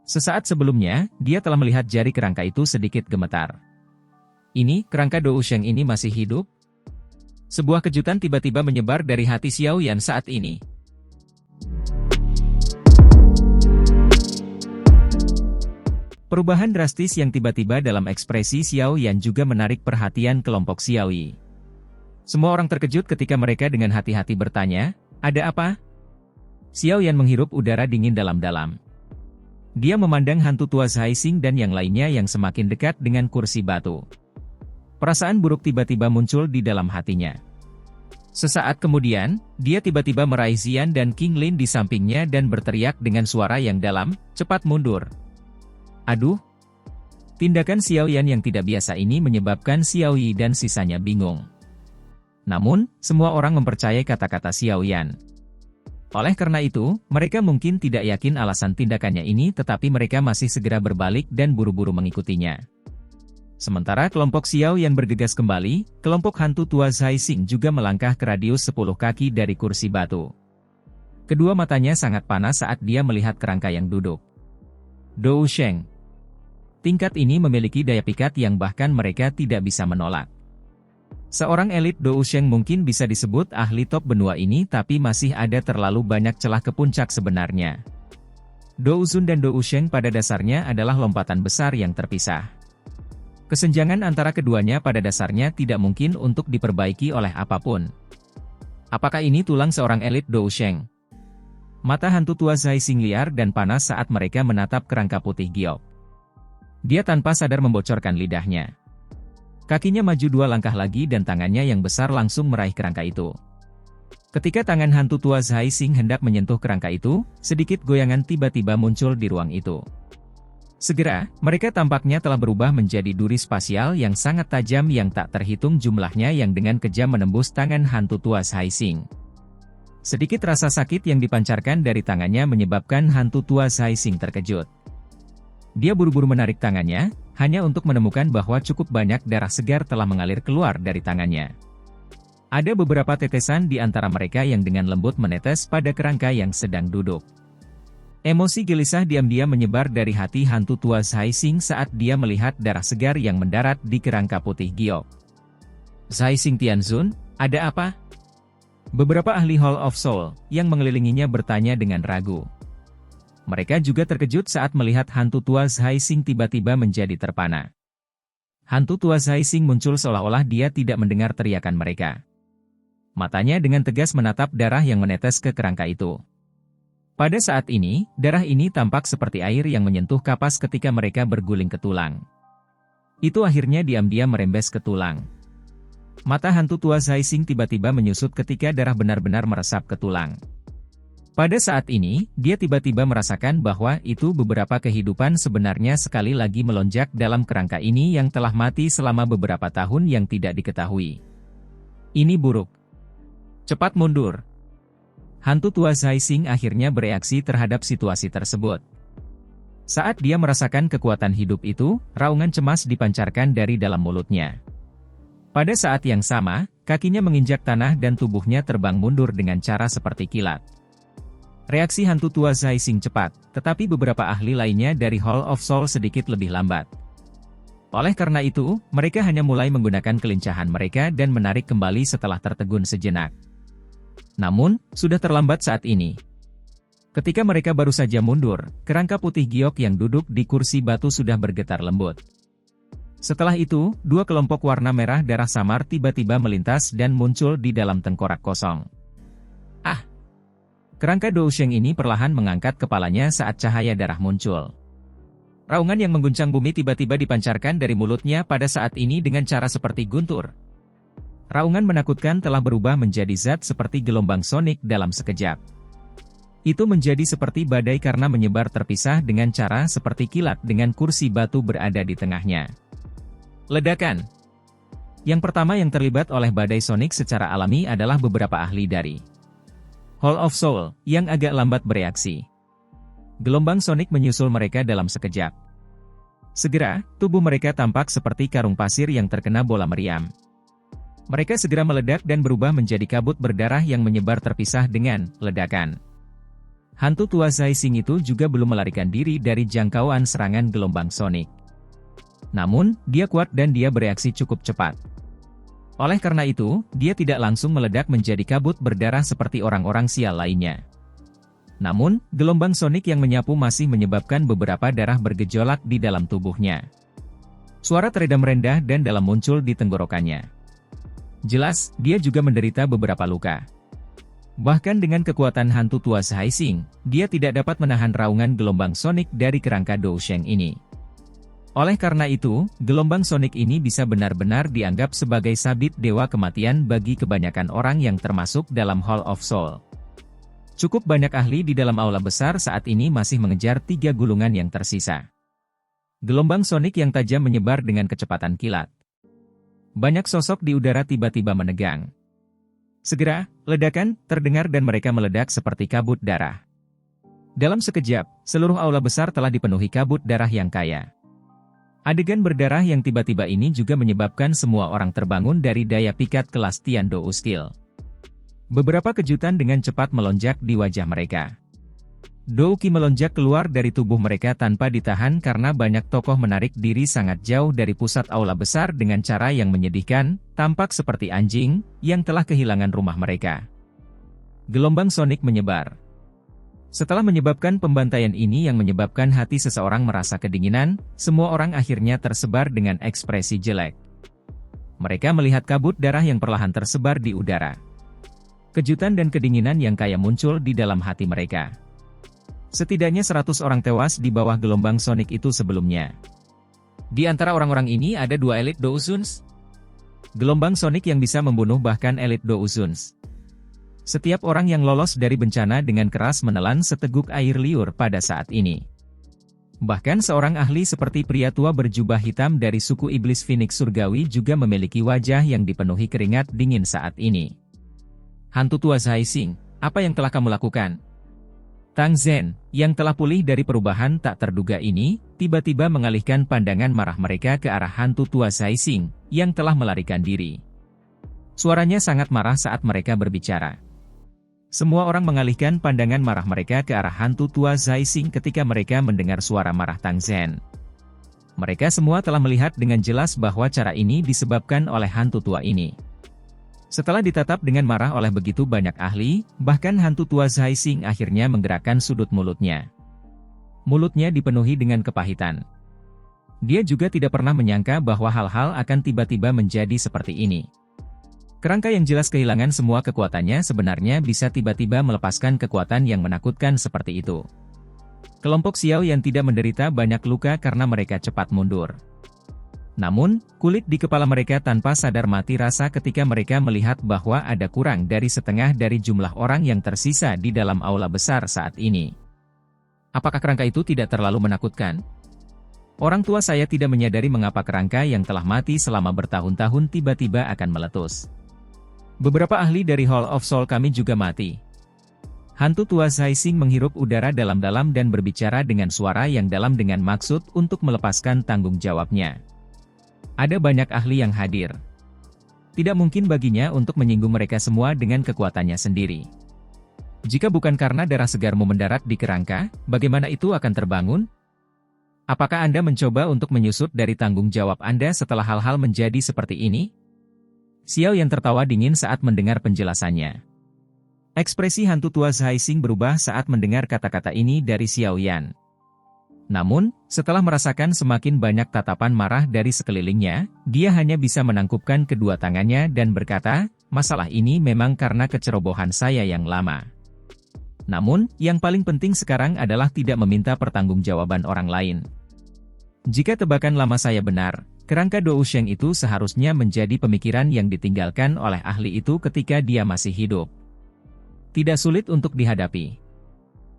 Sesaat sebelumnya, dia telah melihat jari kerangka itu sedikit gemetar. Ini, kerangka Dousheng ini masih hidup? Sebuah kejutan tiba-tiba menyebar dari hati Xiao Yan saat ini. Perubahan drastis yang tiba-tiba dalam ekspresi Xiao Yan juga menarik perhatian kelompok Xiao Yi. Semua orang terkejut ketika mereka dengan hati-hati bertanya, "Ada apa?" Xiao Yan menghirup udara dingin dalam-dalam. Dia memandang hantu tua Zhai Xing dan yang lainnya yang semakin dekat dengan kursi batu. Perasaan buruk tiba-tiba muncul di dalam hatinya. Sesaat kemudian, dia tiba-tiba meraih Xian dan King Lin di sampingnya dan berteriak dengan suara yang dalam, "Cepat mundur!" Aduh! Tindakan Xiao Yan yang tidak biasa ini menyebabkan Xiao Yi dan sisanya bingung. Namun, semua orang mempercayai kata-kata Xiao Yan. Oleh karena itu, mereka mungkin tidak yakin alasan tindakannya ini tetapi mereka masih segera berbalik dan buru-buru mengikutinya. Sementara kelompok Xiao Yan bergegas kembali, kelompok hantu tua Zhai Xing juga melangkah ke radius 10 kaki dari kursi batu. Kedua matanya sangat panas saat dia melihat kerangka yang duduk. Dousheng. Tingkat ini memiliki daya pikat yang bahkan mereka tidak bisa menolak. Seorang elit Dousheng mungkin bisa disebut ahli top benua ini tapi masih ada terlalu banyak celah ke puncak sebenarnya. Douzun dan Dousheng pada dasarnya adalah lompatan besar yang terpisah. Kesenjangan antara keduanya pada dasarnya tidak mungkin untuk diperbaiki oleh apapun. Apakah ini tulang seorang elit Dousheng? Mata hantu tua Zhai Xing liar dan panas saat mereka menatap kerangka putih giok. Dia tanpa sadar membocorkan lidahnya. Kakinya maju 2 langkah lagi dan tangannya yang besar langsung meraih kerangka itu. Ketika tangan hantu tua Zhai Xing hendak menyentuh kerangka itu, sedikit goyangan tiba-tiba muncul di ruang itu. Segera, mereka tampaknya telah berubah menjadi duri spasial yang sangat tajam yang tak terhitung jumlahnya yang dengan kejam menembus tangan hantu tua Zhai Xing. Sedikit rasa sakit yang dipancarkan dari tangannya menyebabkan hantu tua Zhai Xing terkejut. Dia buru-buru menarik tangannya, hanya untuk menemukan bahwa cukup banyak darah segar telah mengalir keluar dari tangannya. Ada beberapa tetesan di antara mereka yang dengan lembut menetes pada kerangka yang sedang duduk. Emosi gelisah diam-diam menyebar dari hati hantu tua Zhai Xing saat dia melihat darah segar yang mendarat di kerangka putih giok. "Zhai Xing Tianzun, ada apa?" Beberapa ahli Hall of Soul yang mengelilinginya bertanya dengan ragu. Mereka juga terkejut saat melihat hantu tua Zhai Xing tiba-tiba menjadi terpana. Hantu tua Zhai Xing muncul seolah-olah dia tidak mendengar teriakan mereka. Matanya dengan tegas menatap darah yang menetes ke kerangka itu. Pada saat ini, darah ini tampak seperti air yang menyentuh kapas ketika mereka berguling ke tulang. Itu akhirnya diam-diam merembes ke tulang. Mata hantu tua Zhai Xing tiba-tiba menyusut ketika darah benar-benar meresap ke tulang. Pada saat ini, dia tiba-tiba merasakan bahwa itu beberapa kehidupan sebenarnya sekali lagi melonjak dalam kerangka ini yang telah mati selama beberapa tahun yang tidak diketahui. Ini buruk. Cepat mundur. Hantu tua Zhai Xing akhirnya bereaksi terhadap situasi tersebut. Saat dia merasakan kekuatan hidup itu, raungan cemas dipancarkan dari dalam mulutnya. Pada saat yang sama, kakinya menginjak tanah dan tubuhnya terbang mundur dengan cara seperti kilat. Reaksi hantu tua Zhai Xing cepat, tetapi beberapa ahli lainnya dari Hall of Soul sedikit lebih lambat. Oleh karena itu, mereka hanya mulai menggunakan kelincahan mereka dan menarik kembali setelah tertegun sejenak. Namun, sudah terlambat saat ini. Ketika mereka baru saja mundur, kerangka putih giok yang duduk di kursi batu sudah bergetar lembut. Setelah itu, 2 kelompok warna merah darah samar tiba-tiba melintas dan muncul di dalam tengkorak kosong. Ah! Kerangka Dousheng ini perlahan mengangkat kepalanya saat cahaya darah muncul. Raungan yang mengguncang bumi tiba-tiba dipancarkan dari mulutnya pada saat ini dengan cara seperti guntur. Raungan menakutkan telah berubah menjadi zat seperti gelombang sonik dalam sekejap. Itu menjadi seperti badai karena menyebar terpisah dengan cara seperti kilat dengan kursi batu berada di tengahnya. Ledakan. Yang pertama yang terlibat oleh badai sonik secara alami adalah beberapa ahli dari Hall of Soul, yang agak lambat bereaksi. Gelombang sonik menyusul mereka dalam sekejap. Segera, tubuh mereka tampak seperti karung pasir yang terkena bola meriam. Mereka segera meledak dan berubah menjadi kabut berdarah yang menyebar terpisah dengan ledakan. Hantu tua Zai Xing itu juga belum melarikan diri dari jangkauan serangan gelombang sonik. Namun, dia kuat dan dia bereaksi cukup cepat. Oleh karena itu, dia tidak langsung meledak menjadi kabut berdarah seperti orang-orang sial lainnya. Namun, gelombang sonik yang menyapu masih menyebabkan beberapa darah bergejolak di dalam tubuhnya. Suara teredam rendah dan dalam muncul di tenggorokannya. Jelas, dia juga menderita beberapa luka. Bahkan dengan kekuatan hantu tua Zai Xing, dia tidak dapat menahan raungan gelombang sonik dari kerangka Dou Sheng ini. Oleh karena itu, gelombang sonik ini bisa benar-benar dianggap sebagai sabit dewa kematian bagi kebanyakan orang yang termasuk dalam Hall of Soul. Cukup banyak ahli di dalam aula besar saat ini masih mengejar 3 gulungan yang tersisa. Gelombang sonik yang tajam menyebar dengan kecepatan kilat. Banyak sosok di udara tiba-tiba menegang. Segera, ledakan terdengar dan mereka meledak seperti kabut darah. Dalam sekejap, seluruh aula besar telah dipenuhi kabut darah yang kaya. Adegan berdarah yang tiba-tiba ini juga menyebabkan semua orang terbangun dari daya pikat kelas Tian Dou Skill. Beberapa kejutan dengan cepat melonjak di wajah mereka. Dou Qi melonjak keluar dari tubuh mereka tanpa ditahan karena banyak tokoh menarik diri sangat jauh dari pusat aula besar dengan cara yang menyedihkan, tampak seperti anjing yang telah kehilangan rumah mereka. Gelombang sonik menyebar. Setelah menyebabkan pembantaian ini yang menyebabkan hati seseorang merasa kedinginan, semua orang akhirnya tersebar dengan ekspresi jelek. Mereka melihat kabut darah yang perlahan tersebar di udara. Kejutan dan kedinginan yang kaya muncul di dalam hati mereka. Setidaknya 100 orang tewas di bawah gelombang sonik itu sebelumnya. Di antara orang-orang ini ada 2 elit Dou Zuns. Gelombang sonik yang bisa membunuh bahkan elit Dou Zuns. Setiap orang yang lolos dari bencana dengan keras menelan seteguk air liur pada saat ini. Bahkan seorang ahli seperti pria tua berjubah hitam dari suku iblis Phoenix Surgawi juga memiliki wajah yang dipenuhi keringat dingin saat ini. Hantu tua Zai Xing, apa yang telah kamu lakukan? Tang Zhen, yang telah pulih dari perubahan tak terduga ini, tiba-tiba mengalihkan pandangan marah mereka ke arah hantu tua Zai Xing, yang telah melarikan diri. Suaranya sangat marah saat mereka berbicara. Semua orang mengalihkan pandangan marah mereka ke arah hantu tua Zai Xing ketika mereka mendengar suara marah Tang Zhen. Mereka semua telah melihat dengan jelas bahwa cara ini disebabkan oleh hantu tua ini. Setelah ditatap dengan marah oleh begitu banyak ahli, bahkan hantu tua Zai Xing akhirnya menggerakkan sudut mulutnya. Mulutnya dipenuhi dengan kepahitan. Dia juga tidak pernah menyangka bahwa hal-hal akan tiba-tiba menjadi seperti ini. Kerangka yang jelas kehilangan semua kekuatannya sebenarnya bisa tiba-tiba melepaskan kekuatan yang menakutkan seperti itu. Kelompok Xiao yang tidak menderita banyak luka karena mereka cepat mundur. Namun, kulit di kepala mereka tanpa sadar mati rasa ketika mereka melihat bahwa ada kurang dari setengah dari jumlah orang yang tersisa di dalam aula besar saat ini. Apakah kerangka itu tidak terlalu menakutkan? Orang tua saya tidak menyadari mengapa kerangka yang telah mati selama bertahun-tahun tiba-tiba akan meletus. Beberapa ahli dari Hall of Soul kami juga mati. Hantu tua Zai Xing menghirup udara dalam-dalam dan berbicara dengan suara yang dalam dengan maksud untuk melepaskan tanggung jawabnya. Ada banyak ahli yang hadir. Tidak mungkin baginya untuk menyinggung mereka semua dengan kekuatannya sendiri. Jika bukan karena darah segarmu mendarat di kerangka, bagaimana itu akan terbangun? Apakah Anda mencoba untuk menyusut dari tanggung jawab Anda setelah hal-hal menjadi seperti ini? Xiao yang tertawa dingin saat mendengar penjelasannya. Ekspresi hantu tua Zai Xing berubah saat mendengar kata-kata ini dari Xiao Yan. Namun, setelah merasakan semakin banyak tatapan marah dari sekelilingnya, dia hanya bisa menangkupkan kedua tangannya dan berkata, masalah ini memang karena kecerobohan saya yang lama. Namun, yang paling penting sekarang adalah tidak meminta pertanggungjawaban orang lain. Jika tebakan lama saya benar, kerangka Dou Sheng itu seharusnya menjadi pemikiran yang ditinggalkan oleh ahli itu ketika dia masih hidup. Tidak sulit untuk dihadapi.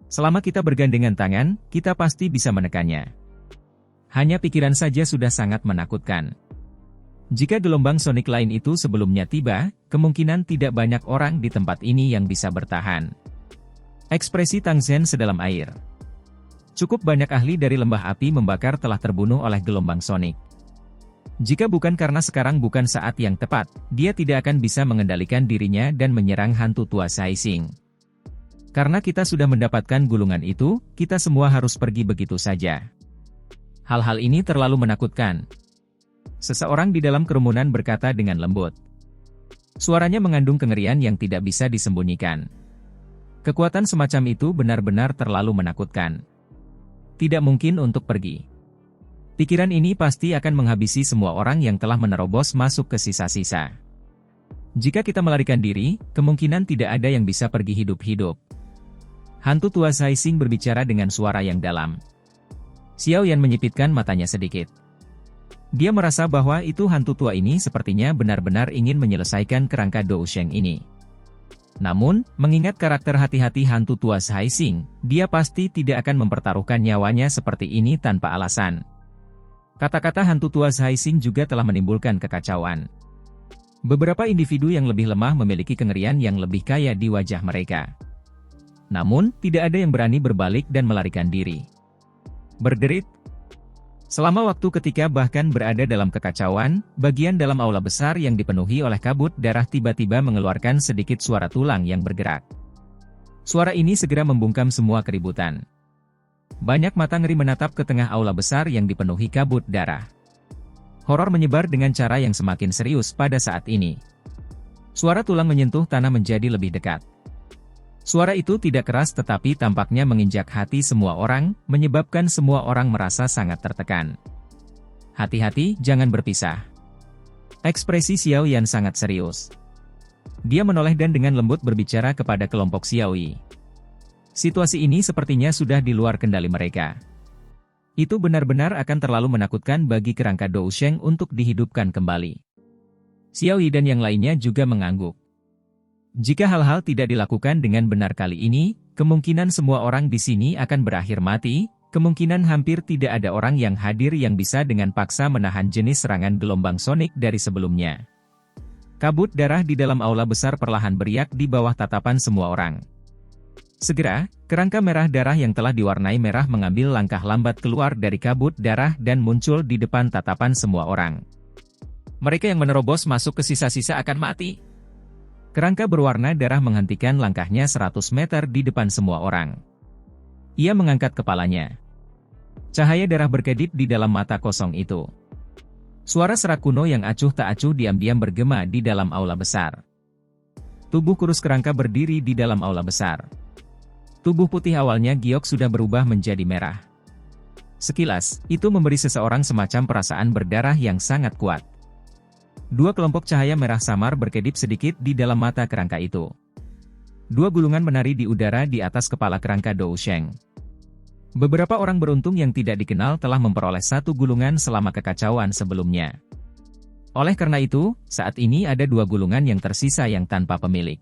Selama kita bergandengan tangan, kita pasti bisa menekannya. Hanya pikiran saja sudah sangat menakutkan. Jika gelombang sonik lain itu sebelumnya tiba, kemungkinan tidak banyak orang di tempat ini yang bisa bertahan. Ekspresi Tang Zhen sedalam air. Cukup banyak ahli dari lembah api membakar telah terbunuh oleh gelombang sonik. Jika bukan karena sekarang bukan saat yang tepat, dia tidak akan bisa mengendalikan dirinya dan menyerang hantu tua Zai Xing. Karena kita sudah mendapatkan gulungan itu, kita semua harus pergi begitu saja. Hal-hal ini terlalu menakutkan. Seseorang di dalam kerumunan berkata dengan lembut. Suaranya mengandung kengerian yang tidak bisa disembunyikan. Kekuatan semacam itu benar-benar terlalu menakutkan. Tidak mungkin untuk pergi. Pikiran ini pasti akan menghabisi semua orang yang telah menerobos masuk ke sisa-sisa. Jika kita melarikan diri, kemungkinan tidak ada yang bisa pergi hidup-hidup. Hantu tua Saising berbicara dengan suara yang dalam. Xiao Yan menyipitkan matanya sedikit. Dia merasa bahwa itu hantu tua ini sepertinya benar-benar ingin menyelesaikan kerangka Dou Sheng ini. Namun, mengingat karakter hati-hati hantu tua Saising, dia pasti tidak akan mempertaruhkan nyawanya seperti ini tanpa alasan. Kata-kata hantu tua Saising juga telah menimbulkan kekacauan. Beberapa individu yang lebih lemah memiliki kengerian yang lebih kaya di wajah mereka. Namun, tidak ada yang berani berbalik dan melarikan diri. Berderit. Selama waktu ketika bahkan berada dalam kekacauan, bagian dalam aula besar yang dipenuhi oleh kabut darah tiba-tiba mengeluarkan sedikit suara tulang yang bergerak. Suara ini segera membungkam semua keributan. Banyak mata ngeri menatap ke tengah aula besar yang dipenuhi kabut darah. Horor menyebar dengan cara yang semakin serius pada saat ini. Suara tulang menyentuh tanah menjadi lebih dekat. Suara itu tidak keras tetapi tampaknya menginjak hati semua orang, menyebabkan semua orang merasa sangat tertekan. Hati-hati, jangan berpisah. Ekspresi Xiao Yan sangat serius. Dia menoleh dan dengan lembut berbicara kepada kelompok Xiaoyi. Situasi ini sepertinya sudah di luar kendali mereka. Itu benar-benar akan terlalu menakutkan bagi kerangka Dou Sheng untuk dihidupkan kembali. Xiaoyi dan yang lainnya juga mengangguk. Jika hal-hal tidak dilakukan dengan benar kali ini, kemungkinan semua orang di sini akan berakhir mati, kemungkinan hampir tidak ada orang yang hadir yang bisa dengan paksa menahan jenis serangan gelombang sonik dari sebelumnya. Kabut darah di dalam aula besar perlahan beriak di bawah tatapan semua orang. Segera, kerangka merah darah yang telah diwarnai merah mengambil langkah lambat keluar dari kabut darah dan muncul di depan tatapan semua orang. Mereka yang menerobos masuk ke sisa-sisa akan mati. Kerangka berwarna darah menghentikan langkahnya 100 meter di depan semua orang. Ia mengangkat kepalanya. Cahaya darah berkedip di dalam mata kosong itu. Suara serak kuno yang acuh tak acuh diam-diam bergema di dalam aula besar. Tubuh kurus kerangka berdiri di dalam aula besar. Tubuh putih awalnya giok sudah berubah menjadi merah. Sekilas, itu memberi seseorang semacam perasaan berdarah yang sangat kuat. Dua kelompok cahaya merah samar berkedip sedikit di dalam mata kerangka itu. Dua gulungan menari di udara di atas kepala kerangka Dou Sheng. Beberapa orang beruntung yang tidak dikenal telah memperoleh satu gulungan selama kekacauan sebelumnya. Oleh karena itu, saat ini ada dua gulungan yang tersisa yang tanpa pemilik.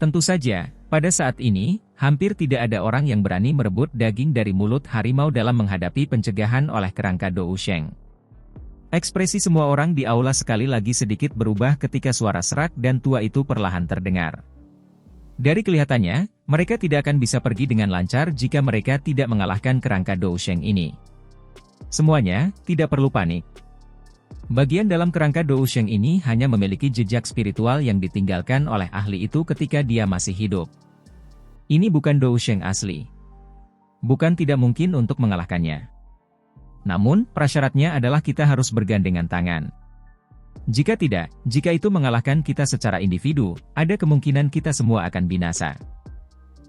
Tentu saja, pada saat ini, hampir tidak ada orang yang berani merebut daging dari mulut harimau dalam menghadapi pencegahan oleh kerangka Dou Sheng. Ekspresi semua orang di aula sekali lagi sedikit berubah ketika suara serak dan tua itu perlahan terdengar. Dari kelihatannya, mereka tidak akan bisa pergi dengan lancar jika mereka tidak mengalahkan kerangka Dou Sheng ini. Semuanya, tidak perlu panik. Bagian dalam kerangka Dou Sheng ini hanya memiliki jejak spiritual yang ditinggalkan oleh ahli itu ketika dia masih hidup. Ini bukan Dou Sheng asli. Bukan tidak mungkin untuk mengalahkannya. Namun, prasyaratnya adalah kita harus bergandengan tangan. Jika tidak, jika itu mengalahkan kita secara individu, ada kemungkinan kita semua akan binasa.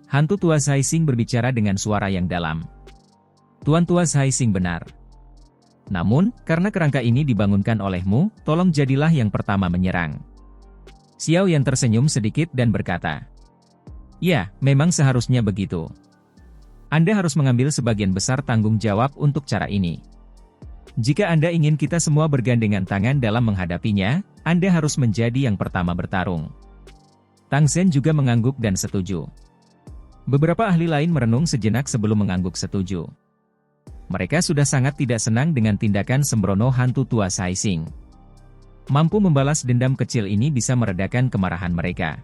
Hantu tua Saising berbicara dengan suara yang dalam. Tuan tua Saising benar. Namun, karena kerangka ini dibangunkan olehmu, tolong jadilah yang pertama menyerang. Xiao Yan tersenyum sedikit dan berkata, "Ya, memang seharusnya begitu. Anda harus mengambil sebagian besar tanggung jawab untuk cara ini. Jika Anda ingin kita semua bergandengan tangan dalam menghadapinya, Anda harus menjadi yang pertama bertarung." Tang Sen juga mengangguk dan setuju. Beberapa ahli lain merenung sejenak sebelum mengangguk setuju. Mereka sudah sangat tidak senang dengan tindakan sembrono hantu tua Saising. Mampu membalas dendam kecil ini bisa meredakan kemarahan mereka.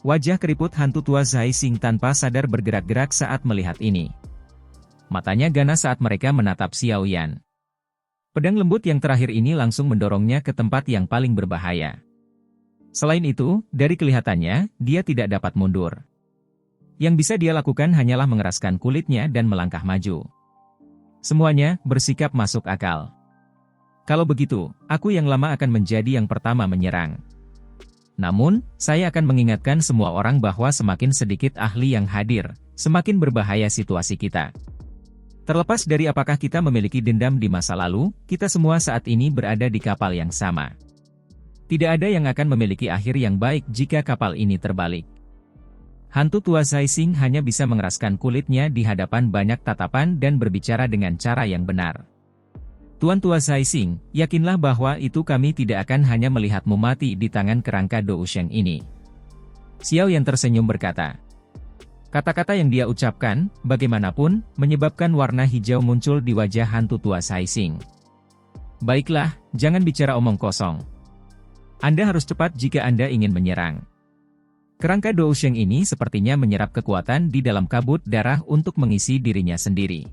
Wajah keriput hantu tua Saising tanpa sadar bergerak-gerak saat melihat ini. Matanya ganas saat mereka menatap Xiao Yan. Pedang lembut yang terakhir ini langsung mendorongnya ke tempat yang paling berbahaya. Selain itu, dari kelihatannya, dia tidak dapat mundur. Yang bisa dia lakukan hanyalah mengeraskan kulitnya dan melangkah maju. Semuanya bersikap masuk akal. Kalau begitu, aku yang lama akan menjadi yang pertama menyerang. Namun, saya akan mengingatkan semua orang bahwa semakin sedikit ahli yang hadir, semakin berbahaya situasi kita. Terlepas dari apakah kita memiliki dendam di masa lalu, kita semua saat ini berada di kapal yang sama. Tidak ada yang akan memiliki akhir yang baik jika kapal ini terbalik. Hantu tua Zai Xing hanya bisa mengeraskan kulitnya di hadapan banyak tatapan dan berbicara dengan cara yang benar. Tuan tua Zai Xing, yakinlah bahwa itu kami tidak akan hanya melihatmu mati di tangan kerangka Dou Sheng ini. Xiao Yan tersenyum berkata. Kata-kata yang dia ucapkan, bagaimanapun, menyebabkan warna hijau muncul di wajah hantu tua Zai Xing. Baiklah, jangan bicara omong kosong. Anda harus cepat jika Anda ingin menyerang. Kerangka Dou Sheng ini sepertinya menyerap kekuatan di dalam kabut darah untuk mengisi dirinya sendiri.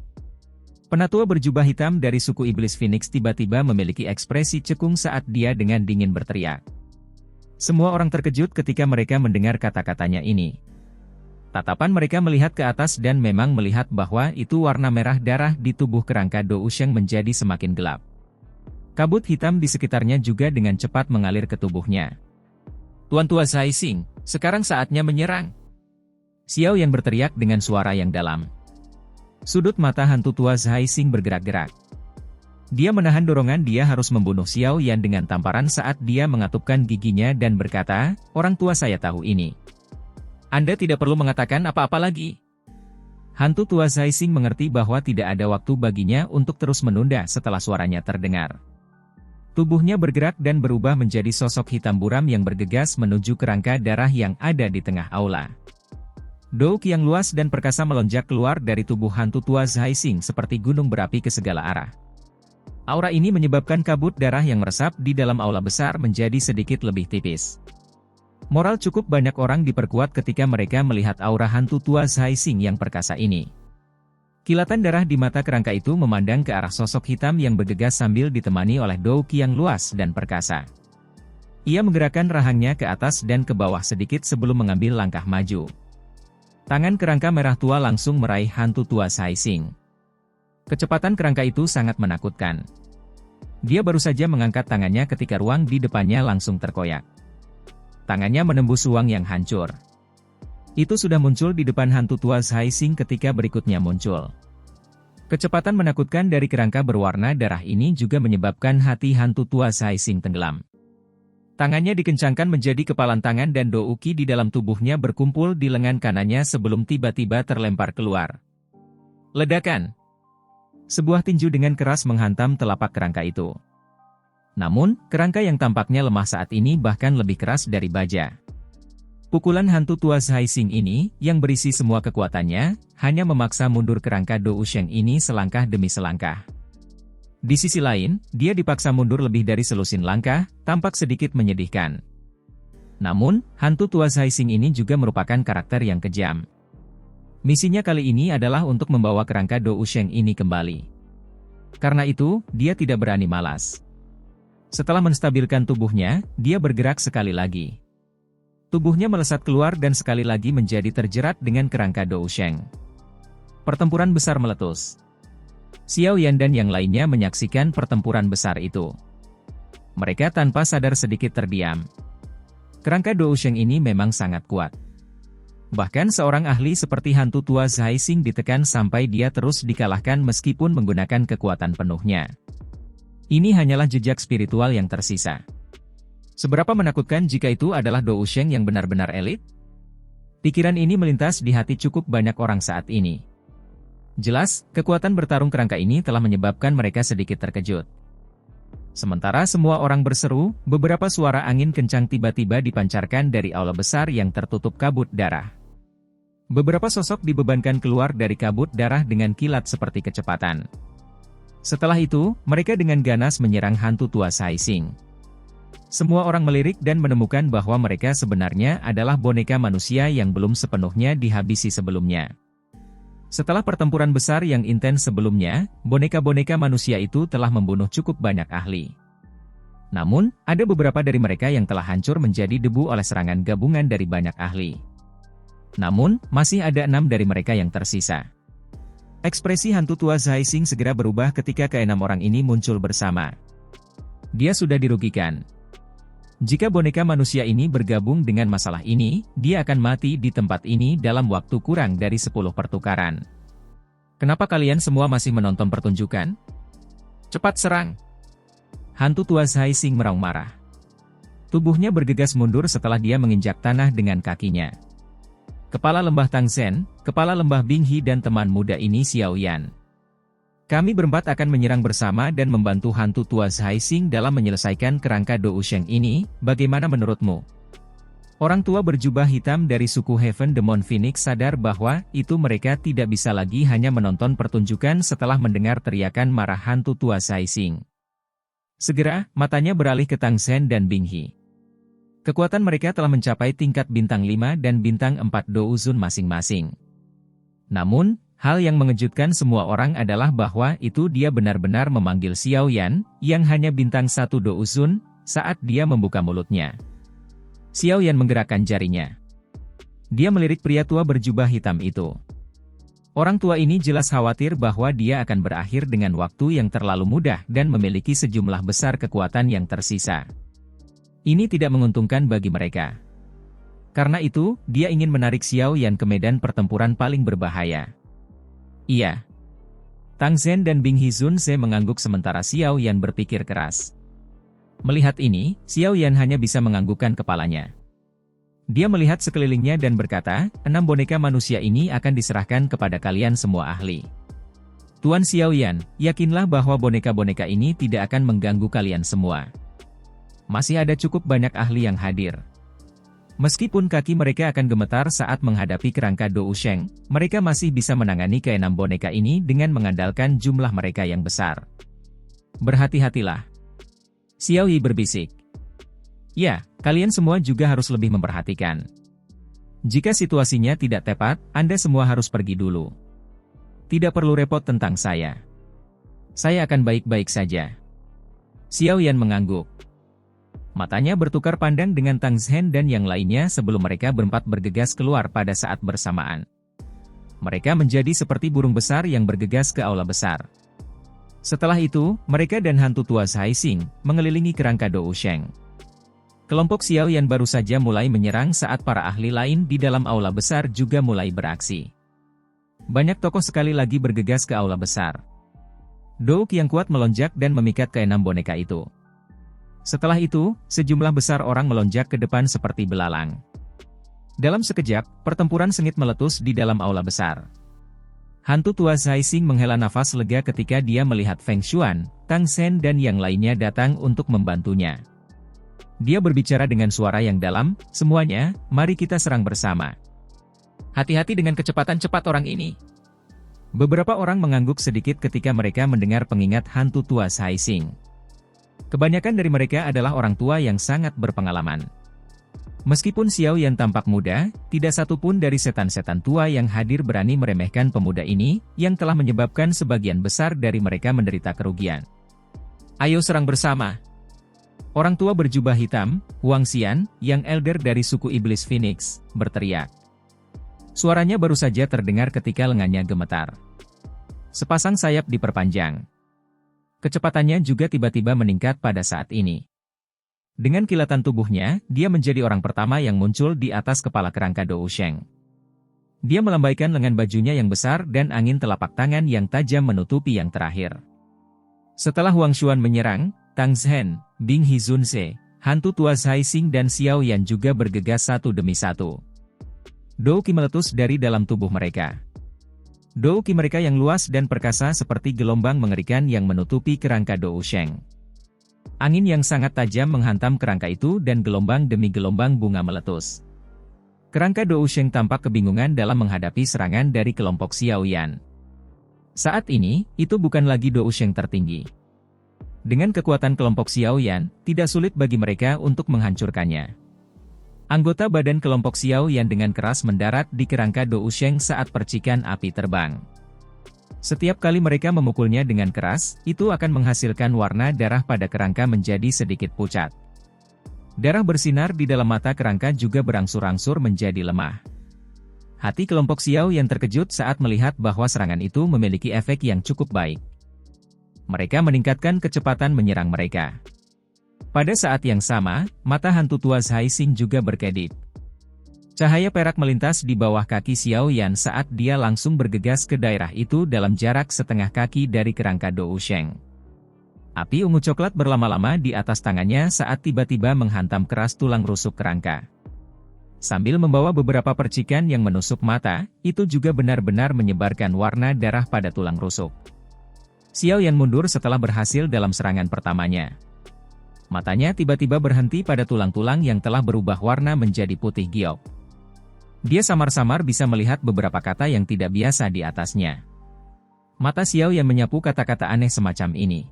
Penatua berjubah hitam dari suku Iblis Phoenix tiba-tiba memiliki ekspresi cekung saat dia dengan dingin berteriak. Semua orang terkejut ketika mereka mendengar kata-katanya ini. Tatapan mereka melihat ke atas dan memang melihat bahwa itu warna merah darah di tubuh kerangka Dou Sheng menjadi semakin gelap. Kabut hitam di sekitarnya juga dengan cepat mengalir ke tubuhnya. Tuan tua Zai Xing, sekarang saatnya menyerang. Xiao Yan berteriak dengan suara yang dalam. Sudut mata hantu tua Zai Xing bergerak-gerak. Dia menahan dorongan dia harus membunuh Xiao Yan dengan tamparan saat dia mengatupkan giginya dan berkata, orang tua saya tahu ini. Anda tidak perlu mengatakan apa-apa lagi. Hantu tua Zai Xing mengerti bahwa tidak ada waktu baginya untuk terus menunda setelah suaranya terdengar. Tubuhnya bergerak dan berubah menjadi sosok hitam buram yang bergegas menuju kerangka darah yang ada di tengah aula. Douk yang luas dan perkasa melonjak keluar dari tubuh hantu tua Zai Xing seperti gunung berapi ke segala arah. Aura ini menyebabkan kabut darah yang meresap di dalam aula besar menjadi sedikit lebih tipis. Moral cukup banyak orang diperkuat ketika mereka melihat aura hantu tua Zai Xing yang perkasa ini. Kilatan darah di mata kerangka itu memandang ke arah sosok hitam yang bergegas sambil ditemani oleh Douk yang luas dan perkasa. Ia menggerakkan rahangnya ke atas dan ke bawah sedikit sebelum mengambil langkah maju. Tangan kerangka merah tua langsung meraih hantu tua Zai Xing. Kecepatan kerangka itu sangat menakutkan. Dia baru saja mengangkat tangannya ketika ruang di depannya langsung terkoyak. Tangannya menembus ruang yang hancur. Itu sudah muncul di depan hantu tua Zai Xing ketika berikutnya muncul. Kecepatan menakutkan dari kerangka berwarna darah ini juga menyebabkan hati hantu tua Zai Xing tenggelam. Tangannya dikencangkan menjadi kepalan tangan dan douki di dalam tubuhnya berkumpul di lengan kanannya sebelum tiba-tiba terlempar keluar. Ledakan! Sebuah tinju dengan keras menghantam telapak kerangka itu. Namun, kerangka yang tampaknya lemah saat ini bahkan lebih keras dari baja. Pukulan hantu tua Zai Xing ini, yang berisi semua kekuatannya, hanya memaksa mundur kerangka Dou Sheng ini selangkah demi selangkah. Di sisi lain, dia dipaksa mundur lebih dari selusin langkah, tampak sedikit menyedihkan. Namun, hantu tua Zai Xing ini juga merupakan karakter yang kejam. Misinya kali ini adalah untuk membawa kerangka Dou Sheng ini kembali. Karena itu, dia tidak berani malas. Setelah menstabilkan tubuhnya, dia bergerak sekali lagi. Tubuhnya melesat keluar dan sekali lagi menjadi terjerat dengan kerangka Dou Sheng. Pertempuran besar meletus. Xiao Yan dan yang lainnya menyaksikan pertempuran besar itu. Mereka tanpa sadar sedikit terdiam. Kerangka Dou Sheng ini memang sangat kuat. Bahkan seorang ahli seperti hantu tua Zai Xing ditekan sampai dia terus dikalahkan meskipun menggunakan kekuatan penuhnya. Ini hanyalah jejak spiritual yang tersisa. Seberapa menakutkan jika itu adalah Dou Sheng yang benar-benar elit? Pikiran ini melintas di hati cukup banyak orang saat ini. Jelas, kekuatan bertarung kerangka ini telah menyebabkan mereka sedikit terkejut. Sementara semua orang berseru, beberapa suara angin kencang tiba-tiba dipancarkan dari aula besar yang tertutup kabut darah. Beberapa sosok dibebankan keluar dari kabut darah dengan kilat seperti kecepatan. Setelah itu, mereka dengan ganas menyerang hantu tua Zai Xing. Semua orang melirik dan menemukan bahwa mereka sebenarnya adalah boneka manusia yang belum sepenuhnya dihabisi sebelumnya. Setelah pertempuran besar yang intens sebelumnya, boneka-boneka manusia itu telah membunuh cukup banyak ahli. Namun, ada beberapa dari mereka yang telah hancur menjadi debu oleh serangan gabungan dari banyak ahli. Namun, masih ada 6 dari mereka yang tersisa. Ekspresi hantu tua Zhai Xing segera berubah ketika keenam orang ini muncul bersama. Dia sudah dirugikan. Jika boneka manusia ini bergabung dengan masalah ini, dia akan mati di tempat ini dalam waktu kurang dari 10 pertukaran. Kenapa kalian semua masih menonton pertunjukan? Cepat serang! Hantu tua Zhai Xing meraung marah. Tubuhnya bergegas mundur setelah dia menginjak tanah dengan kakinya. Kepala lembah Tangzhen, kepala lembah Binghi dan teman muda ini Xiao Yan. Kami berempat akan menyerang bersama dan membantu hantu tua Zhai Xing dalam menyelesaikan kerangka Dou Sheng ini, bagaimana menurutmu? Orang tua berjubah hitam dari suku Heaven Demon Phoenix sadar bahwa itu mereka tidak bisa lagi hanya menonton pertunjukan setelah mendengar teriakan marah hantu tua Zhai Xing. Segera, matanya beralih ke Tangzhen dan Binghi. Kekuatan mereka telah mencapai tingkat bintang 5 dan bintang 4 Dou Zun masing-masing. Namun, hal yang mengejutkan semua orang adalah bahwa itu dia benar-benar memanggil Xiao Yan, yang hanya bintang 1 Dou Zun, saat dia membuka mulutnya. Xiao Yan menggerakkan jarinya. Dia melirik pria tua berjubah hitam itu. Orang tua ini jelas khawatir bahwa dia akan berakhir dengan waktu yang terlalu mudah dan memiliki sejumlah besar kekuatan yang tersisa. Ini tidak menguntungkan bagi mereka. Karena itu, dia ingin menarik Xiao Yan ke medan pertempuran paling berbahaya. Iya. Tangzhen dan Binghi Zunze mengangguk sementara Xiao Yan berpikir keras. Melihat ini, Xiao Yan hanya bisa menganggukkan kepalanya. Dia melihat sekelilingnya dan berkata, 6 boneka manusia ini akan diserahkan kepada kalian semua ahli. Tuan Xiao Yan, yakinlah bahwa boneka-boneka ini tidak akan mengganggu kalian semua. Masih ada cukup banyak ahli yang hadir. Meskipun kaki mereka akan gemetar saat menghadapi kerangka Dou Sheng, mereka masih bisa menangani keenam boneka ini dengan mengandalkan jumlah mereka yang besar. Berhati-hatilah. Xiao Yi berbisik. Ya, kalian semua juga harus lebih memperhatikan. Jika situasinya tidak tepat, Anda semua harus pergi dulu. Tidak perlu repot tentang saya. Saya akan baik-baik saja. Xiao Yan mengangguk. Matanya bertukar pandang dengan Tangzhen dan yang lainnya sebelum mereka berempat bergegas keluar pada saat bersamaan. Mereka menjadi seperti burung besar yang bergegas ke aula besar. Setelah itu, mereka dan hantu tua Zhai Xing mengelilingi kerangka Dou Sheng. Kelompok Xiao Yan baru saja mulai menyerang saat para ahli lain di dalam aula besar juga mulai beraksi. Banyak tokoh sekali lagi bergegas ke aula besar. Douk yang kuat melonjak dan memikat keenam boneka itu. Setelah itu, sejumlah besar orang melonjak ke depan seperti belalang. Dalam sekejap, pertempuran sengit meletus di dalam aula besar. Hantu tua Zhai Xing menghela nafas lega ketika dia melihat Feng Xuan, Tangzhen dan yang lainnya datang untuk membantunya. Dia berbicara dengan suara yang dalam, semuanya, mari kita serang bersama. Hati-hati dengan kecepatan cepat orang ini. Beberapa orang mengangguk sedikit ketika mereka mendengar pengingat hantu tua Zhai Xing. Kebanyakan dari mereka adalah orang tua yang sangat berpengalaman. Meskipun Xiao Yan tampak muda, tidak satu pun dari setan-setan tua yang hadir berani meremehkan pemuda ini, yang telah menyebabkan sebagian besar dari mereka menderita kerugian. Ayo serang bersama. Orang tua berjubah hitam, Huang Xian, yang elder dari suku Iblis Phoenix, berteriak. Suaranya baru saja terdengar ketika lengannya gemetar. Sepasang sayap diperpanjang. Kecepatannya juga tiba-tiba meningkat pada saat ini. Dengan kilatan tubuhnya, dia menjadi orang pertama yang muncul di atas kepala kerangka Dou Sheng. Dia melambaikan lengan bajunya yang besar dan angin telapak tangan yang tajam menutupi yang terakhir. Setelah Huang Xuan menyerang, Tangzhen, Binghi Zunze, hantu tua Zhai Xing dan Xiao Yan juga bergegas satu demi satu. Dou Qi meletus dari dalam tubuh mereka. Dou Qi mereka yang luas dan perkasa seperti gelombang mengerikan yang menutupi kerangka Dou Sheng. Angin yang sangat tajam menghantam kerangka itu dan gelombang demi gelombang bunga meletus. Kerangka Dou Sheng tampak kebingungan dalam menghadapi serangan dari kelompok Xiao Yan. Saat ini, itu bukan lagi Dou Sheng tertinggi. Dengan kekuatan kelompok Xiao Yan, tidak sulit bagi mereka untuk menghancurkannya. Anggota badan kelompok Xiao Yan dengan keras mendarat di kerangka Dou Sheng saat percikan api terbang. Setiap kali mereka memukulnya dengan keras, itu akan menghasilkan warna darah pada kerangka menjadi sedikit pucat. Darah bersinar di dalam mata kerangka juga berangsur-angsur menjadi lemah. Hati kelompok Xiao Yan terkejut saat melihat bahwa serangan itu memiliki efek yang cukup baik. Mereka meningkatkan kecepatan menyerang mereka. Pada saat yang sama, mata hantu tua Zhai Xing juga berkedip. Cahaya perak melintas di bawah kaki Xiao Yan saat dia langsung bergegas ke daerah itu dalam jarak setengah kaki dari kerangka Dou Sheng. Api ungu coklat berlama-lama di atas tangannya saat tiba-tiba menghantam keras tulang rusuk kerangka. Sambil membawa beberapa percikan yang menusuk mata, itu juga benar-benar menyebarkan warna darah pada tulang rusuk. Xiao Yan mundur setelah berhasil dalam serangan pertamanya. Matanya tiba-tiba berhenti pada tulang-tulang yang telah berubah warna menjadi putih giok. Dia samar-samar bisa melihat beberapa kata yang tidak biasa di atasnya. Mata Xiao Yan menyapu kata-kata aneh semacam ini.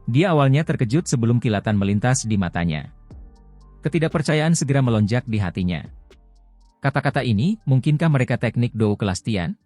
Dia awalnya terkejut sebelum kilatan melintas di matanya. Ketidakpercayaan segera melonjak di hatinya. Kata-kata ini, mungkinkah mereka teknik Dou kelas Tian?